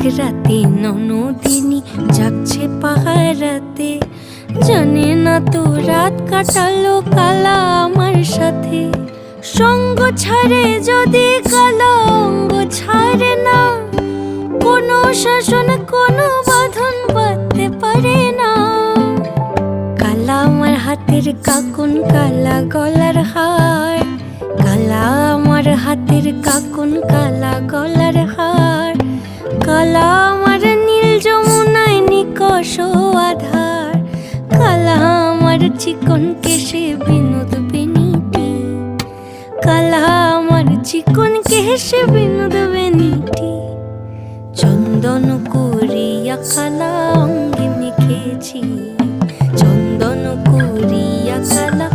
এক রাতে ননদিনী যাচ্ছে পাহারাতে, জানে না তো রাত কাটালো কালা আমার সাথে। সঙ্গ ছাড়ে যদি কালা অঙ্গ ছাড়ে না, কোনো শাসন কোনো বাঁধন বাঁধতে পারে না। কালা আমার হাতের কাকুন কালা গলার হার, কালা আমার হাতের কাকুন কালা গলার হার, কালা আমার নীল যমুনায় নিকষ আধার, কালা আমার চিকন কেশে বিনোদ বেনিটি, কালা আমার চিকন কেশে বিনোদ বেনিটি। চন্দন করিয়া কালা অঙ্গে মেখেছি, চন্দন করিয়া কালা